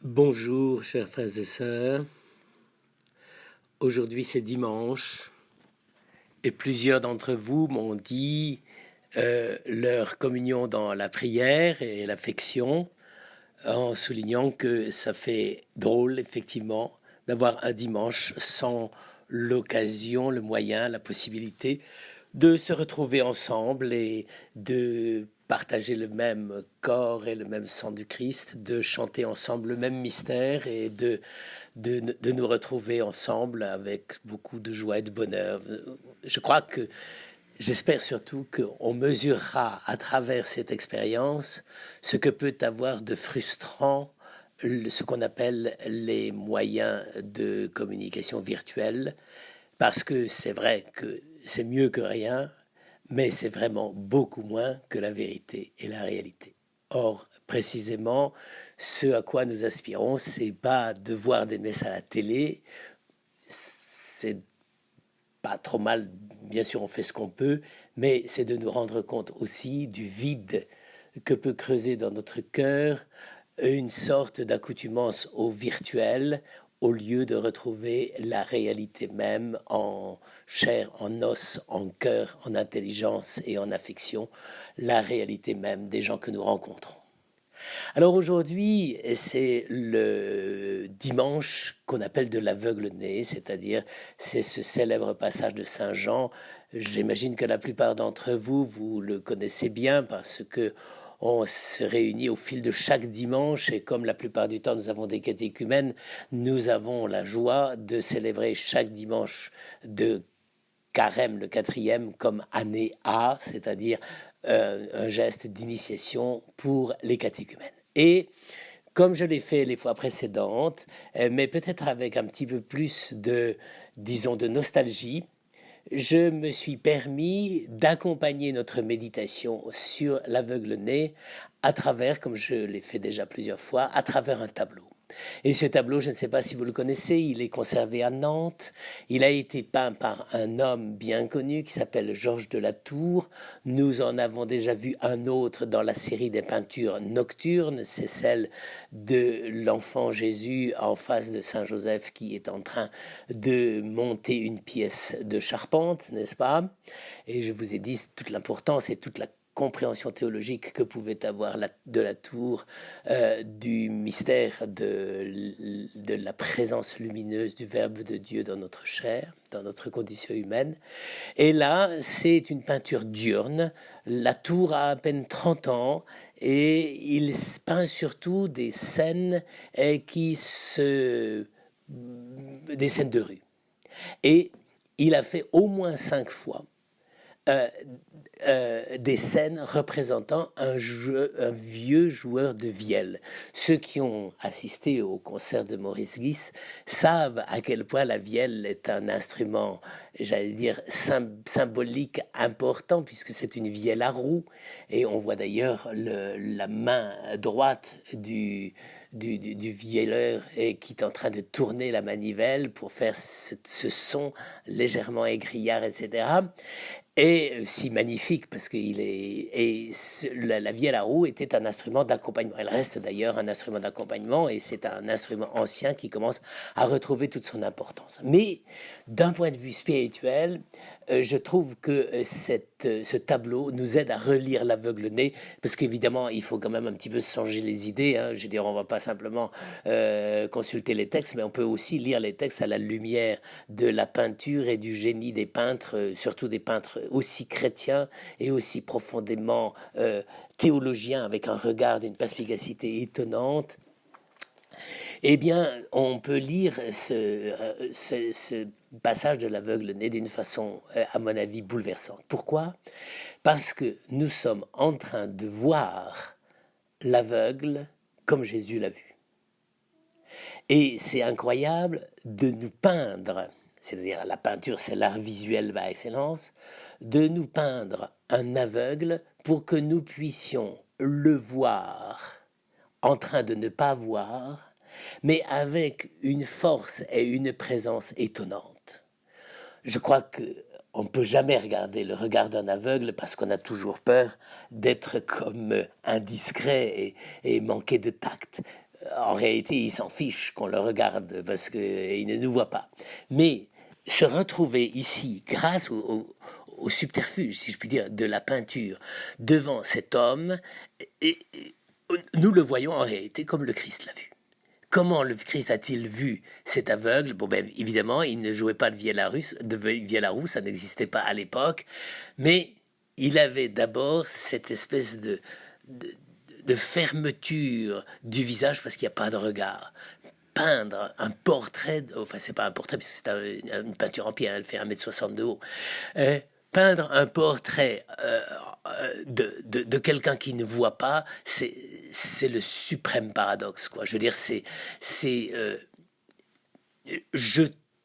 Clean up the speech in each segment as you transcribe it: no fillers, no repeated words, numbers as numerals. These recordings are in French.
Bonjour, chers frères et sœurs. Aujourd'hui, c'est dimanche et plusieurs d'entre vous m'ont dit leur communion dans la prière et l'affection en soulignant que ça fait drôle, effectivement, d'avoir un dimanche sans l'occasion, le moyen, la possibilité de se retrouver ensemble et de partager le même corps et le même sang du Christ, de chanter ensemble le même mystère et de nous retrouver ensemble avec beaucoup de joie et de bonheur. Je crois que, j'espère surtout qu'on mesurera à travers cette expérience ce que peut avoir de frustrant ce qu'on appelle les moyens de communication virtuelle, parce que c'est vrai que c'est mieux que rien, mais c'est vraiment beaucoup moins que la vérité et la réalité. Or, précisément, ce à quoi nous aspirons, c'est pas de voir des messes à la télé, c'est pas trop mal, bien sûr on fait ce qu'on peut, mais c'est de nous rendre compte aussi du vide que peut creuser dans notre cœur une sorte d'accoutumance au virtuel, au lieu de retrouver la réalité même en chair, en os, en cœur, en intelligence et en affection, la réalité même des gens que nous rencontrons. Alors aujourd'hui, c'est le dimanche qu'on appelle de l'aveugle-né, c'est-à-dire c'est ce célèbre passage de Saint Jean. J'imagine que la plupart d'entre vous, vous le connaissez bien parce que on se réunit au fil de chaque dimanche et comme la plupart du temps nous avons des catéchumènes, nous avons la joie de célébrer chaque dimanche de carême, le quatrième, comme année A, c'est-à-dire un geste d'initiation pour les catéchumènes. Et comme je l'ai fait les fois précédentes, mais peut-être avec un petit peu plus de, disons, de nostalgie, je me suis permis d'accompagner notre méditation sur l'aveugle-né à travers, comme je l'ai fait déjà plusieurs fois, à travers un tableau. Et ce tableau, je ne sais pas si vous le connaissez, il est conservé à Nantes. Il a été peint par un homme bien connu qui s'appelle Georges de la Tour. Nous en avons déjà vu un autre dans la série des peintures nocturnes. C'est celle de l'enfant Jésus en face de Saint Joseph qui est en train de monter une pièce de charpente, n'est-ce pas? Et je vous ai dit toute l'importance et toute la compréhension théologique que pouvait avoir de la tour du mystère de la présence lumineuse du Verbe de Dieu dans notre chair, dans notre condition humaine. Et là, c'est une peinture diurne. La tour a à peine 30 ans et il peint surtout des scènes des scènes de rue. Et il a fait au moins 5 fois euh, des scènes représentant un vieux joueur de vielle. Ceux qui ont assisté au concert de Maurice Guis savent à quel point la vielle est un instrument, j'allais dire, symbolique important, puisque c'est une vielle à roue, et on voit d'ailleurs la main droite du vielleur et qui est en train de tourner la manivelle pour faire ce son légèrement égrillard, etc. Et si magnifique parce que la vielle à roue était un instrument d'accompagnement. Elle reste d'ailleurs un instrument d'accompagnement et c'est un instrument ancien qui commence à retrouver toute son importance. Mais d'un point de vue spirituel, je trouve que ce tableau nous aide à relire l'aveugle-né, parce qu'évidemment, il faut quand même un petit peu se changer les idées. Hein. Je veux dire, on ne va pas simplement consulter les textes, mais on peut aussi lire les textes à la lumière de la peinture et du génie des peintres, surtout des peintres aussi chrétiens et aussi profondément théologiens, avec un regard d'une perspicacité étonnante. Eh bien, on peut lire ce passage de l'aveugle-né d'une façon, à mon avis, bouleversante. Pourquoi? Parce que nous sommes en train de voir l'aveugle comme Jésus l'a vu. Et c'est incroyable de nous peindre, c'est-à-dire la peinture, c'est l'art visuel par excellence, de nous peindre un aveugle pour que nous puissions le voir en train de ne pas voir, mais avec une force et une présence étonnante. Je crois que on ne peut jamais regarder le regard d'un aveugle parce qu'on a toujours peur d'être comme indiscret et manquer de tact. En réalité, il s'en fiche qu'on le regarde parce qu'il ne nous voit pas. Mais se retrouver ici, grâce au subterfuge, si je puis dire, de la peinture, devant cet homme, nous le voyons en réalité comme le Christ l'a vu. Comment le Christ a-t-il vu cet aveugle? Bon, ben, évidemment, il ne jouait pas de vielle à roue, ça n'existait pas à l'époque, mais il avait d'abord cette espèce de, de fermeture du visage parce qu'il n'y a pas de regard. Peindre un portrait, enfin c'est pas un portrait puisque c'est une peinture en pierre, elle fait 1,60 m de haut. Euh, Peindre un portrait de quelqu'un qui ne voit pas, c'est le suprême paradoxe, quoi. Je veux dire, c'est je,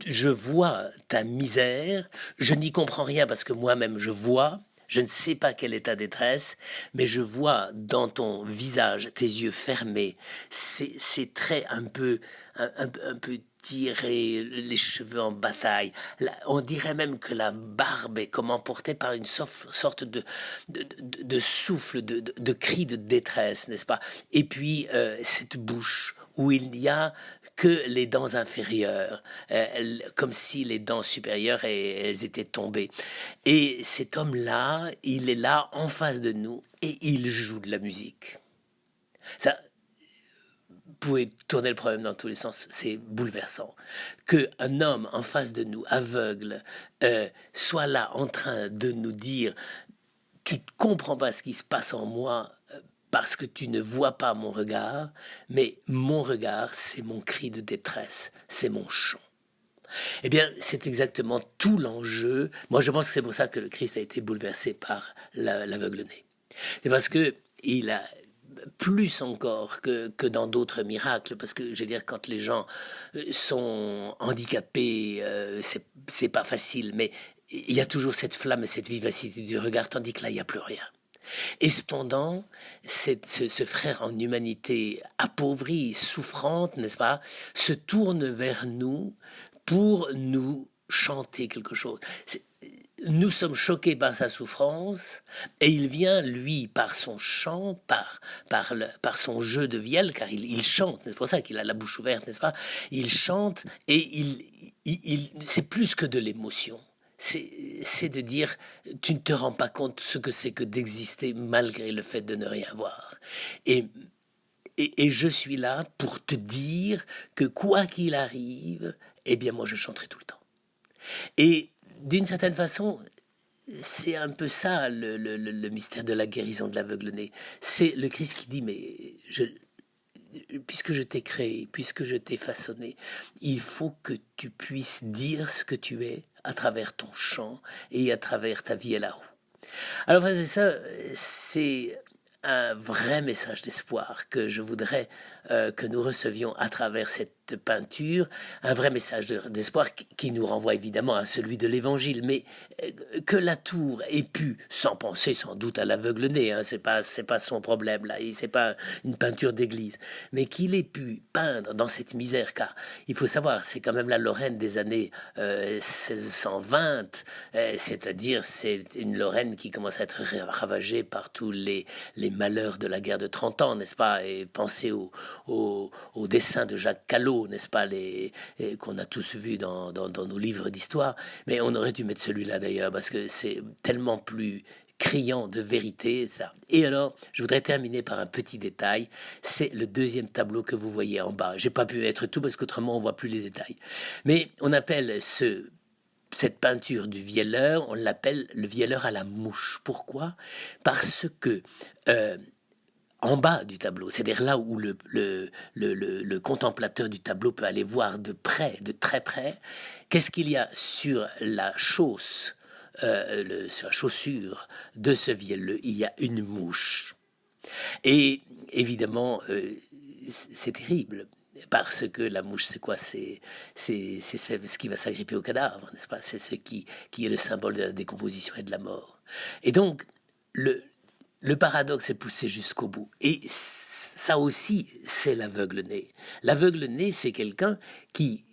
je vois ta misère, je n'y comprends rien parce que moi-même je vois, je ne sais pas quelle est ta détresse, mais je vois dans ton visage, tes yeux fermés, ces traits un peu tirés, les cheveux en bataille. On dirait même que la barbe est comme emportée par une sorte de souffle, de cri de détresse, n'est-ce pas? Et puis cette bouche où il n'y a que les dents inférieures, comme si les dents supérieures elles étaient tombées. Et cet homme-là, il est là en face de nous et il joue de la musique. Ça, vous pouvez tourner le problème dans tous les sens, c'est bouleversant. Qu'un homme en face de nous, aveugle, soit là en train de nous dire tu ne comprends pas ce qui se passe en moi parce que tu ne vois pas mon regard, mais mon regard, c'est mon cri de détresse, c'est mon chant. Eh bien, c'est exactement tout l'enjeu. Moi, je pense que c'est pour ça que le Christ a été bouleversé par l'aveugle-né. C'est parce que il a plus encore que dans d'autres miracles, parce que je veux dire, quand les gens sont handicapés, c'est pas facile, mais il y a toujours cette flamme et cette vivacité du regard, tandis que là, il n'y a plus rien. Et cependant, ce frère en humanité appauvrie, souffrante, n'est-ce pas, se tourne vers nous pour nous chanter quelque chose. Nous sommes choqués par sa souffrance et il vient, lui, par son chant, par son jeu de vielle, car il chante, c'est pour ça qu'il a la bouche ouverte, n'est-ce pas? Il chante et c'est plus que de l'émotion. C'est de dire, tu ne te rends pas compte ce que c'est que d'exister malgré le fait de ne rien voir. Et, et je suis là pour te dire que quoi qu'il arrive, eh bien moi je chanterai tout le temps. Et d'une certaine façon, c'est un peu ça le mystère de la guérison de l'aveugle-né. C'est le Christ qui dit, mais puisque je t'ai créé, puisque je t'ai façonné, il faut que tu puisses dire ce que tu es à travers ton chant et à travers ta vie à la roue. Alors, c'est ça, c'est un vrai message d'espoir que je voudrais que nous recevions à travers cette peinture, un vrai message d'espoir qui nous renvoie évidemment à celui de l'Évangile, mais que la tour ait pu, sans penser sans doute à l'aveugle-né, hein, c'est pas son problème là, c'est pas une peinture d'église, mais qu'il ait pu peindre dans cette misère, car il faut savoir, c'est quand même la Lorraine des années 1620, c'est-à-dire c'est une Lorraine qui commence à être ravagée par tous les malheurs de la guerre de 30 ans, n'est-ce pas? Et pensez au dessin de Jacques Callot, n'est-ce pas, qu'on a tous vu dans nos livres d'histoire. Mais on aurait dû mettre celui-là d'ailleurs, parce que c'est tellement plus criant de vérité, ça. Et alors, je voudrais terminer par un petit détail. C'est le deuxième tableau que vous voyez en bas. J'ai pas pu être tout parce qu'autrement on voit plus les détails. Mais on appelle cette peinture du vielleur, on l'appelle le vielleur à la mouche. Pourquoi? Parce que en bas du tableau, c'est-à-dire là où le contemplateur du tableau peut aller voir de près, de très près, qu'est-ce qu'il y a sur la chausse, sur la chaussure de ce vielleux? Il y a une mouche. Et évidemment, c'est terrible. Parce que la mouche, c'est quoi? C'est ce qui va s'agripper au cadavre, n'est-ce pas? C'est ce qui est le symbole de la décomposition et de la mort. Et donc, le paradoxe est poussé jusqu'au bout. Et ça aussi, c'est l'aveugle-né. L'aveugle-né, c'est quelqu'un qui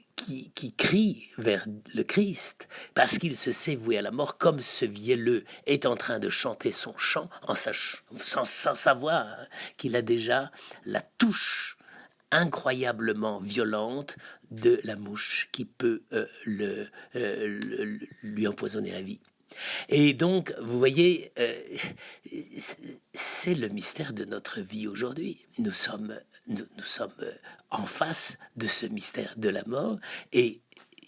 crie vers le Christ parce qu'il se sait voué à la mort, comme ce vielleux est en train de chanter son chant sans savoir qu'il a déjà la touche incroyablement violente de la mouche qui peut lui empoisonner la vie. Et donc, vous voyez, c'est le mystère de notre vie aujourd'hui. Nous sommes en face de ce mystère de la mort et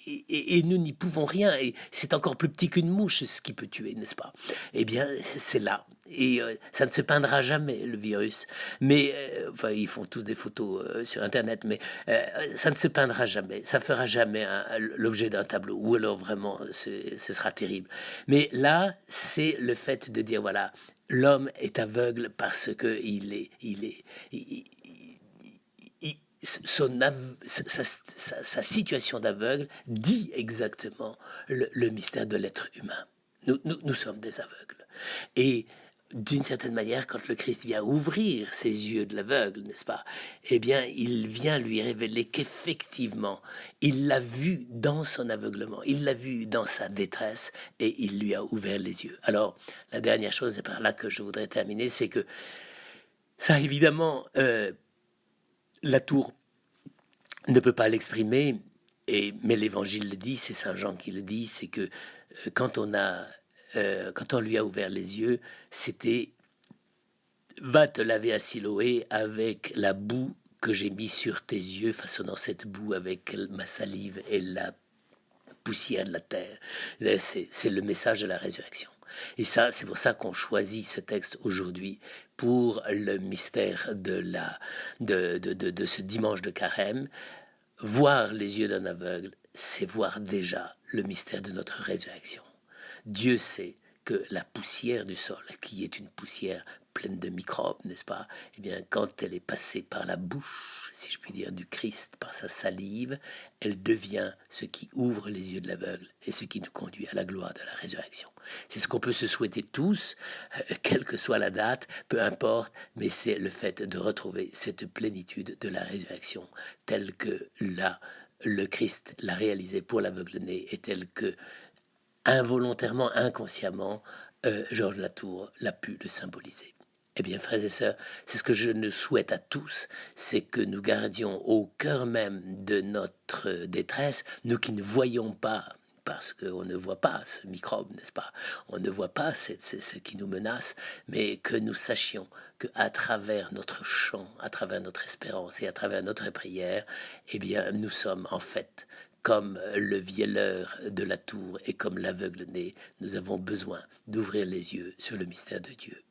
et nous n'y pouvons rien. Et c'est encore plus petit qu'une mouche, ce qui peut tuer, n'est-ce pas? Eh bien, c'est là. Et ça ne se peindra jamais, le virus. Mais, enfin, ils font tous des photos sur Internet, mais ça ne se peindra jamais. Ça fera jamais l'objet d'un tableau. Ou alors, vraiment, ce sera terrible. Mais là, c'est le fait de dire, voilà, l'homme est aveugle parce que sa situation d'aveugle dit exactement le mystère de l'être humain. Nous sommes des aveugles. Et d'une certaine manière, quand le Christ vient ouvrir ses yeux de l'aveugle, n'est-ce pas? Eh bien, il vient lui révéler qu'effectivement, il l'a vu dans son aveuglement, il l'a vu dans sa détresse, et il lui a ouvert les yeux. Alors, la dernière chose, c'est par là que je voudrais terminer, c'est que ça, évidemment, la tour ne peut pas l'exprimer, mais l'Évangile le dit, c'est Saint Jean qui le dit, c'est que quand on lui a ouvert les yeux, c'était « Va te laver à Siloé avec la boue que j'ai mis sur tes yeux, façonnant cette boue avec ma salive et la poussière de la terre. » C'est le message de la résurrection. Et ça, c'est pour ça qu'on choisit ce texte aujourd'hui pour le mystère de ce dimanche de Carême. Voir les yeux d'un aveugle, c'est voir déjà le mystère de notre résurrection. Dieu sait que la poussière du sol, qui est une poussière pleine de microbes, n'est-ce pas? Eh bien, quand elle est passée par la bouche, si je puis dire, du Christ, par sa salive, elle devient ce qui ouvre les yeux de l'aveugle et ce qui nous conduit à la gloire de la résurrection. C'est ce qu'on peut se souhaiter tous, quelle que soit la date, peu importe, mais c'est le fait de retrouver cette plénitude de la résurrection, telle que là, le Christ l'a réalisé pour l'aveugle-né et telle que involontairement, inconsciemment, Georges Latour l'a pu le symboliser. Eh bien, frères et sœurs, c'est ce que je nous souhaite à tous, c'est que nous gardions au cœur même de notre détresse, nous qui ne voyons pas, parce qu'on ne voit pas ce microbe, n'est-ce pas? On ne voit pas ce qui nous menace, mais que nous sachions qu'à travers notre chant, à travers notre espérance et à travers notre prière, eh bien, nous sommes en fait comme le vielleur de la tour et comme l'aveugle-né, nous avons besoin d'ouvrir les yeux sur le mystère de Dieu.